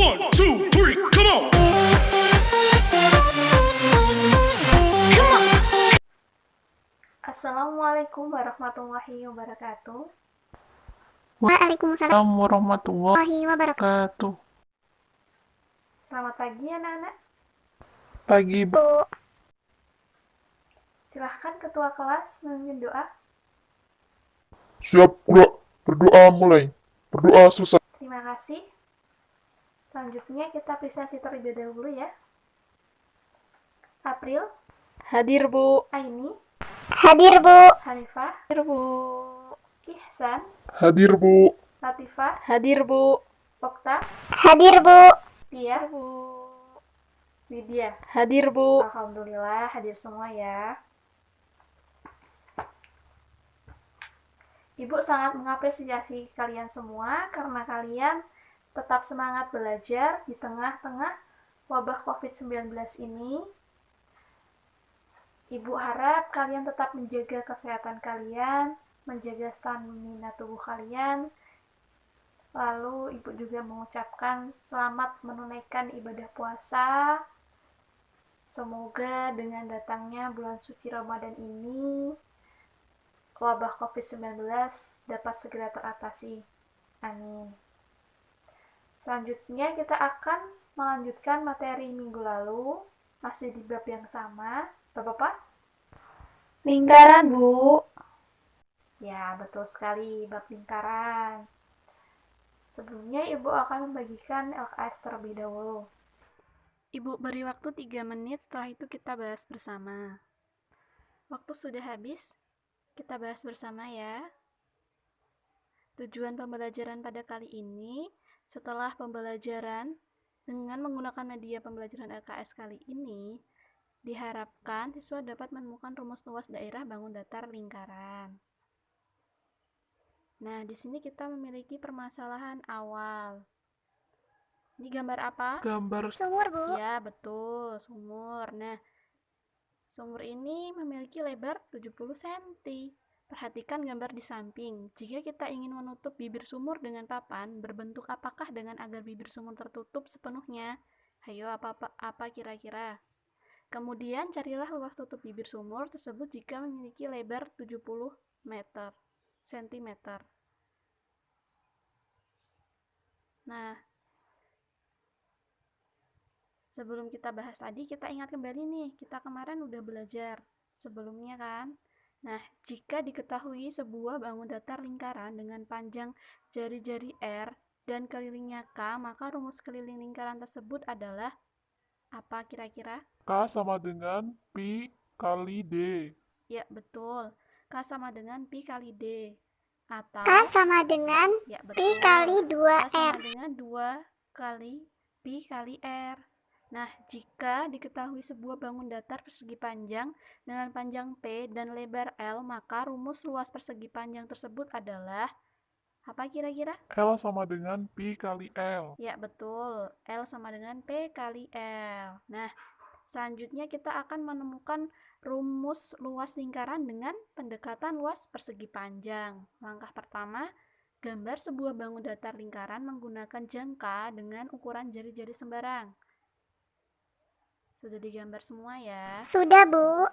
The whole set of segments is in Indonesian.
1, 2, 3, come on! Assalamualaikum warahmatullahi wabarakatuh. Waalaikumsalam warahmatullahi wabarakatuh. Selamat pagi anak-anak. Pagi, Bu. Silahkan ketua kelas memimpin doa. Siap, gerak. Berdoa mulai. Berdoa selesai. Terima kasih. Selanjutnya kita apresiasi terlebih dahulu ya. April, Hadir, Bu. Aini, Hadir, Bu. Hanifah, Hadir, Bu. Ihsan, Hadir, Bu. Latifah, Hadir, Bu. Okta, Hadir, Bu. Tia, Bu. Widya. Hadir, Bu. Alhamdulillah hadir semua ya. Ibu sangat mengapresiasi kalian semua karena kalian tetap semangat belajar di tengah-tengah wabah COVID-19 ini. Ibu harap kalian tetap menjaga kesehatan kalian, menjaga stamina tubuh kalian. Lalu ibu juga mengucapkan selamat menunaikan ibadah puasa. Semoga dengan datangnya bulan suci Ramadan ini, wabah COVID-19 dapat segera teratasi. Amin. Selanjutnya kita akan melanjutkan materi minggu lalu, masih di bab yang sama. Bapak-bapak? Lingkaran, Bu. Ya, betul sekali, bab lingkaran. Sebelumnya Ibu akan membagikan LKS terlebih dahulu. Ibu beri waktu 3 menit, setelah itu kita bahas bersama. Waktu sudah habis, kita bahas bersama ya. Tujuan pembelajaran pada kali ini, setelah pembelajaran dengan menggunakan media pembelajaran LKS kali ini, diharapkan siswa dapat menemukan rumus luas daerah bangun datar lingkaran. Nah, di sini kita memiliki permasalahan awal. Ini gambar apa? Gambar Sumur, Bu. Ya, betul, sumur. Nah, sumur ini memiliki lebar 70 cm. Perhatikan gambar di samping. Jika kita ingin menutup bibir sumur dengan papan, berbentuk apakah dengan agar bibir sumur tertutup sepenuhnya? Ayo, apa kira-kira? Kemudian carilah luas tutup bibir sumur tersebut jika memiliki lebar 70 cm. Nah, sebelum kita bahas tadi, kita ingat kembali nih, kita kemarin udah belajar sebelumnya kan? Nah, jika diketahui sebuah bangun datar lingkaran dengan panjang jari-jari R dan kelilingnya K, maka rumus keliling lingkaran tersebut adalah apa kira-kira? K sama dengan Pi kali D. Ya, betul. K sama dengan Pi kali D. Atau K sama dengan ya, Pi betul. kali K 2R. sama dengan 2 kali Pi kali R. Nah, jika diketahui sebuah bangun datar persegi panjang dengan panjang P dan lebar L, maka rumus luas persegi panjang tersebut adalah apa kira-kira? L sama dengan Pi kali L. Ya, betul. L sama dengan P kali L. Nah, selanjutnya kita akan menemukan rumus luas lingkaran dengan pendekatan luas persegi panjang. Langkah pertama, gambar sebuah bangun datar lingkaran menggunakan jangka dengan ukuran jari-jari sembarang. Sudah digambar semua ya. Sudah, Bu.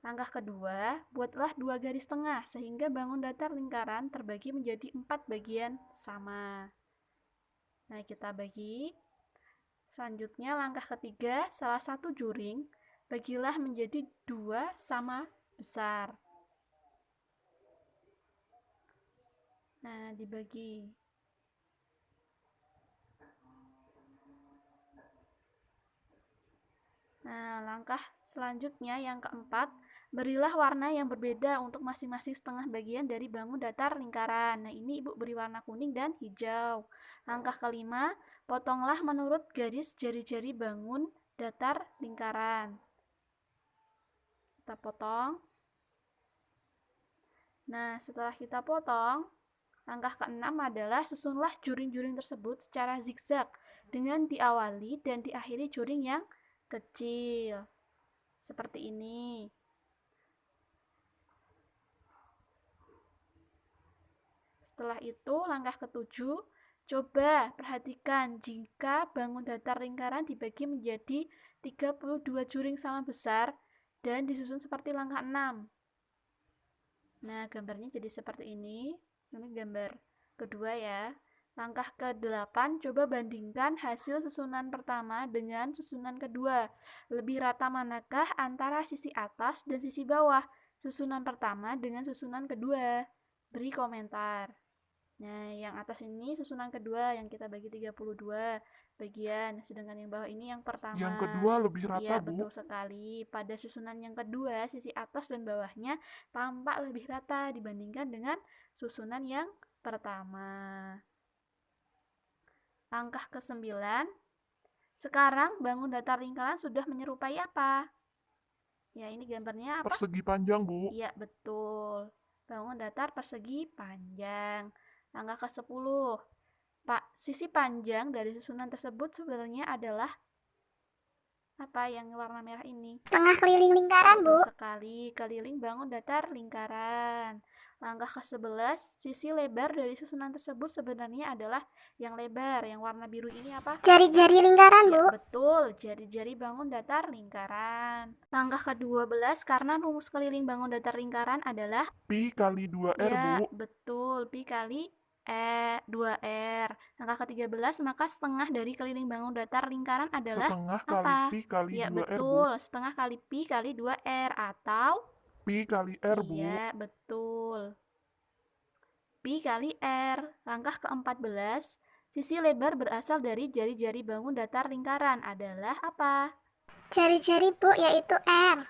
Langkah kedua, buatlah 2 garis tengah sehingga bangun datar lingkaran terbagi menjadi 4 bagian sama. Nah, kita bagi. Selanjutnya, langkah ketiga, salah satu juring bagilah menjadi 2 sama besar. Nah, dibagi. Nah, langkah selanjutnya yang keempat, berilah warna yang berbeda untuk masing-masing setengah bagian dari bangun datar lingkaran. Nah, ini Ibu beri warna kuning dan hijau. Langkah kelima, potonglah menurut garis jari-jari bangun datar lingkaran. Kita potong. Nah, setelah kita potong, langkah keenam adalah susunlah juring-juring tersebut secara zigzag dengan diawali dan diakhiri juring yang kecil. Seperti ini. Setelah itu, langkah ketujuh, Coba perhatikan jika bangun datar lingkaran dibagi menjadi 32 juring sama besar dan disusun seperti langkah 6. Nah, gambarnya jadi seperti ini. Ini gambar kedua ya. Langkah ke-8, coba bandingkan hasil susunan pertama dengan susunan kedua. Lebih rata manakah antara sisi atas dan sisi bawah? Susunan pertama dengan susunan kedua. Beri komentar. Nah, yang atas ini susunan kedua yang kita bagi 32 bagian, sedangkan yang bawah ini yang pertama. Yang kedua lebih rata, Iya, Bu. betul sekali. Pada susunan yang kedua, sisi atas dan bawahnya tampak lebih rata dibandingkan dengan susunan yang pertama. Langkah ke-9. Sekarang bangun datar lingkaran sudah menyerupai apa? Ya, ini gambarnya apa? Persegi panjang, Bu. Iya, betul. Bangun datar persegi panjang. Langkah ke-10. Sisi panjang dari susunan tersebut sebenarnya adalah apa yang warna merah ini? Setengah keliling lingkaran, Bu. Betul sekali, keliling bangun datar lingkaran. Langkah ke-11, sisi lebar dari susunan tersebut sebenarnya adalah yang lebar. Yang warna biru ini apa? Jari-jari lingkaran, Bu. Ya, betul, jari-jari bangun datar lingkaran. Langkah ke-12, karena rumus keliling bangun datar lingkaran adalah Pi kali 2R, ya, Bu. betul, pi kali 2R. Langkah ke-13, maka setengah dari keliling bangun datar lingkaran adalah Setengah apa? kali Pi kali Ya, 2R, Bu. betul, setengah kali pi kali 2R atau Pi kali R, Bu. iya, betul. Pi kali R. Langkah ke-14, sisi lebar berasal dari jari-jari bangun datar lingkaran adalah apa? Jari-jari, Bu, yaitu R.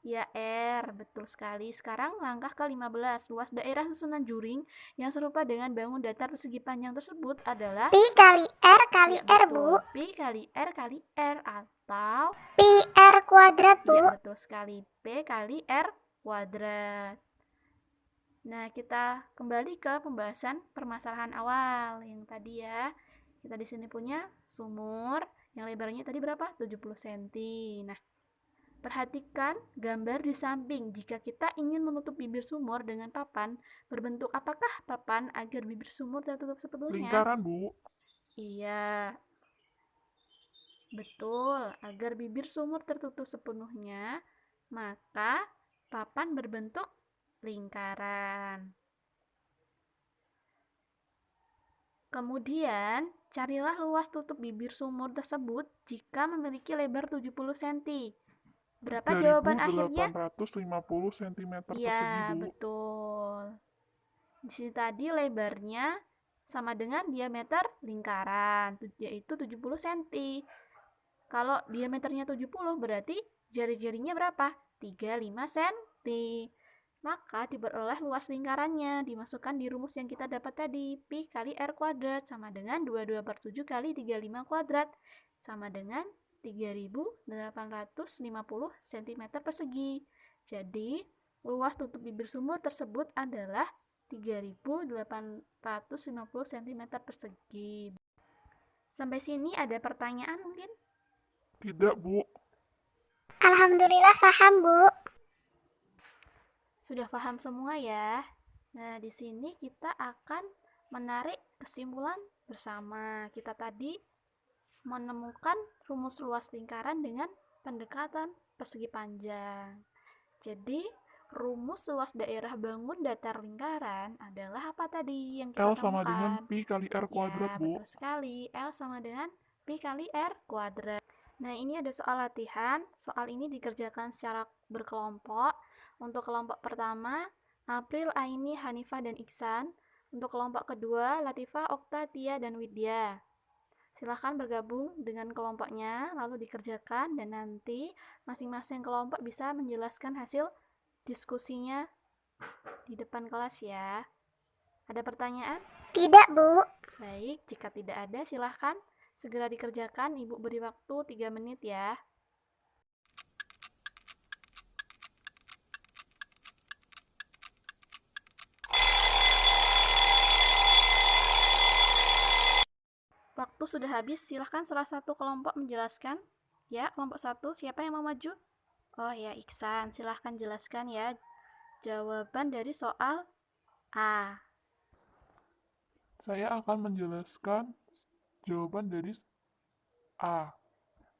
Ya, R. Betul sekali. Sekarang langkah ke-15, luas daerah susunan juring yang serupa dengan bangun datar persegi panjang tersebut adalah Pi kali R kali ya, R, Bu. betul. Pi kali R kali R atau Pi R kuadrat, Bu. ya, betul sekali. P kali R kuadrat. Nah, kita kembali ke pembahasan permasalahan awal yang tadi ya. Kita di sini punya sumur yang lebarnya tadi berapa? 70 cm. Nah, perhatikan gambar di samping. Jika kita ingin menutup bibir sumur dengan papan, berbentuk apakah papan agar bibir sumur tertutup sepenuhnya? Lingkaran, Bu. Iya, betul. Agar bibir sumur tertutup sepenuhnya, maka papan berbentuk lingkaran. Kemudian, carilah luas tutup bibir sumur tersebut jika memiliki lebar 70 cm. Berapa jawaban akhirnya? 3.850 cm persegi, Iya, Bu. betul. Di sini tadi lebarnya sama dengan diameter lingkaran, yaitu 70 cm. Kalau diameternya 70, berarti jari-jarinya berapa? 35 cm. Maka diperoleh luas lingkarannya, dimasukkan di rumus yang kita dapat tadi. Pi kali R kuadrat sama dengan 22/7 kali 35 kuadrat sama dengan 3.850 cm persegi. Jadi, luas tutup bibir sumur tersebut adalah 3.850 cm persegi. Sampai sini ada pertanyaan mungkin? Tidak, Bu. Alhamdulillah paham, Bu. Sudah paham semua ya? Nah, di sini kita akan menarik kesimpulan bersama. Kita tadi menemukan rumus luas lingkaran dengan pendekatan persegi panjang. Jadi, rumus luas daerah bangun datar lingkaran adalah apa tadi yang kita L sama temukan? dengan Pi kali R kuadrat, Ya, Bu. betul sekali. L sama dengan Pi kali R kuadrat. Nah, ini ada soal latihan. Soal ini dikerjakan secara berkelompok. Untuk kelompok pertama, April, Aini, Hanifah, dan Iksan. Untuk kelompok kedua, Latifah, Okta, Tia, dan Widya. Silahkan bergabung dengan kelompoknya, lalu dikerjakan, dan nanti masing-masing kelompok bisa menjelaskan hasil diskusinya di depan kelas ya. Ada pertanyaan? Tidak, Bu. Baik, jika tidak ada, silahkan segera dikerjakan. Ibu beri waktu 3 menit ya. Waktu sudah habis, silahkan salah satu kelompok menjelaskan. Ya, kelompok 1, siapa yang mau maju? Oh ya, Iksan, silahkan jelaskan ya jawaban dari soal A. Saya akan menjelaskan jawaban dari A.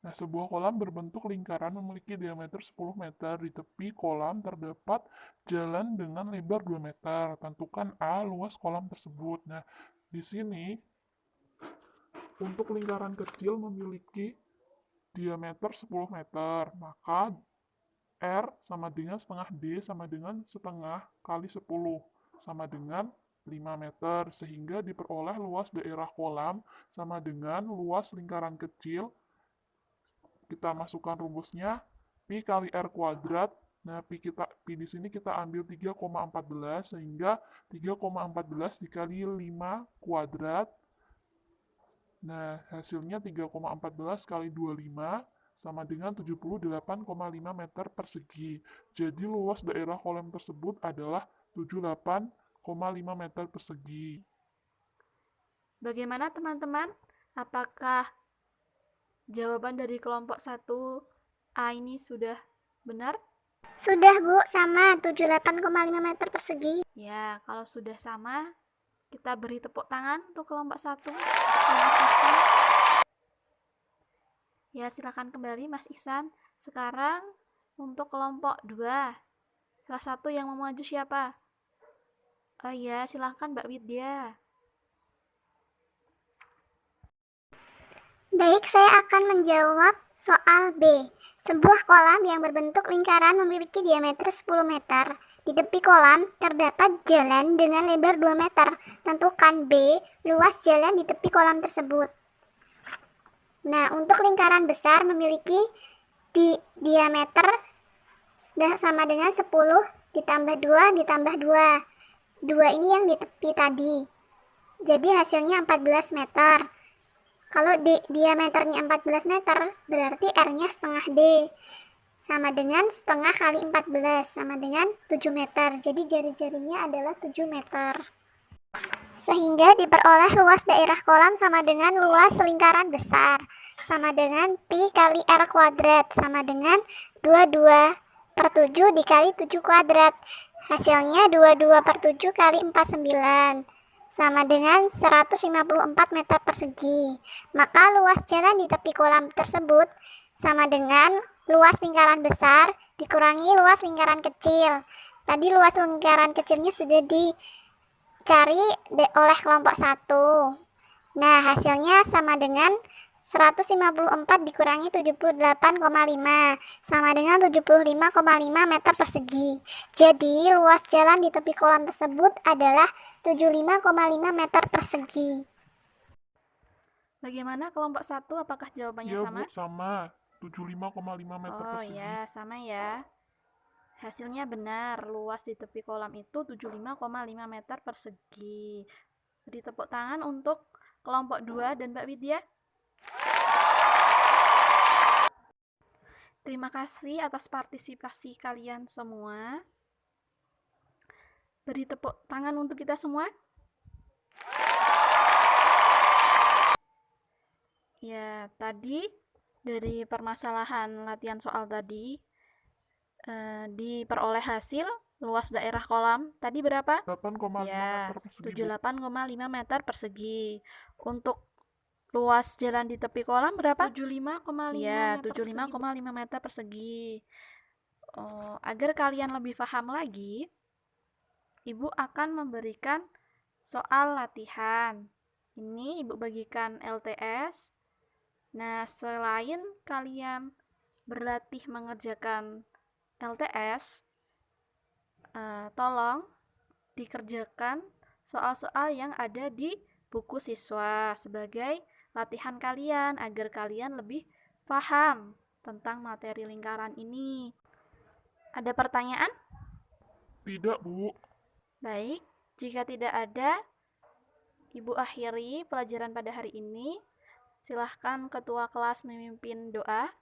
Nah, sebuah kolam berbentuk lingkaran memiliki diameter 10 meter. Di tepi kolam terdapat jalan dengan lebar 2 meter. Tentukan A luas kolam tersebut. Nah, di sini untuk lingkaran kecil memiliki diameter 10 meter, maka R sama dengan setengah D sama dengan setengah kali 10 sama dengan 5 meter, sehingga diperoleh luas daerah kolam sama dengan luas lingkaran kecil. Kita masukkan rumusnya, Pi kali R kuadrat. Nah, Pi di sini kita ambil 3,14, sehingga 3,14 dikali 5 kuadrat. Nah, hasilnya 3,14 kali 25 sama dengan 78,5 meter persegi. Jadi luas daerah kolam tersebut adalah 78,5 meter persegi. Bagaimana teman-teman? Apakah jawaban dari kelompok 1A ini sudah benar? Sudah, Bu. Sama 78,5 meter persegi. Ya, kalau sudah sama, kita beri tepuk tangan untuk kelompok 1. Terima kasih. Ya, silakan kembali Mas Ihsan. Sekarang untuk kelompok 2. Salah satu yang mau maju siapa? Oh ya, silakan Mbak Widya. Baik, saya akan menjawab soal B. Sebuah kolam yang berbentuk lingkaran memiliki diameter 10 meter. Di tepi kolam terdapat jalan dengan lebar 2 meter. Tentukan B, luas jalan di tepi kolam tersebut. Nah, untuk lingkaran besar memiliki diameter sama dengan 10 ditambah 2 ditambah 2. 2 ini yang di tepi tadi. Jadi hasilnya 14 meter. Kalau diameternya 14 meter, berarti R-nya setengah D. Sama dengan setengah kali 14, sama dengan 7 meter. Jadi jari-jarinya adalah 7 meter. Sehingga diperoleh luas daerah kolam sama dengan luas lingkaran besar. Sama dengan Pi kali R kuadrat. Sama dengan 22/7 dikali 7 kuadrat. Hasilnya 22/7 kali 49. Sama dengan 154 meter persegi. Maka luas jalan di tepi kolam tersebut sama dengan luas lingkaran besar dikurangi luas lingkaran kecil. Tadi luas lingkaran kecilnya sudah dicari oleh kelompok 1. Nah, hasilnya sama dengan 154 dikurangi 78,5 sama dengan 75,5 meter persegi. Jadi, luas jalan di tepi kolam tersebut adalah 75,5 meter persegi. Bagaimana kelompok 1? Apakah jawabannya Ya, sama? Bu, sama. 75,5 meter Oh persegi. ya, sama ya. Hasilnya benar, luas di tepi kolam itu 75,5 meter persegi. Beri tepuk tangan untuk kelompok 2 dan Mbak Widya. Terima kasih atas partisipasi kalian semua. Beri tepuk tangan untuk kita semua. Ya, tadi dari permasalahan latihan soal tadi diperoleh hasil luas daerah kolam tadi berapa? 8,5 Ya, meter persegi. 78,5 meter persegi. Untuk luas jalan di tepi kolam berapa? 75,5 Ya, meter 75,5 meter persegi. Agar kalian lebih paham lagi, Ibu akan memberikan soal latihan. Ini Ibu bagikan LTS. Nah, selain kalian berlatih mengerjakan LTS, tolong dikerjakan soal-soal yang ada di buku siswa sebagai latihan kalian agar kalian lebih paham tentang materi lingkaran ini. Ada pertanyaan? Tidak, Bu. Baik, jika tidak ada, Ibu akhiri pelajaran pada hari ini. Silahkan ketua kelas memimpin doa.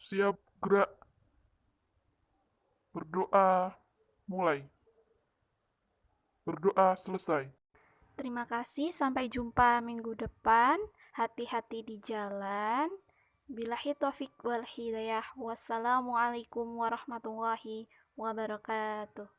Siap, gerak. Berdoa, mulai. Berdoa, selesai. Terima kasih, sampai jumpa minggu depan. Hati-hati di jalan. Billahi taufik wal hidayah. Wassalamualaikum warahmatullahi wabarakatuh.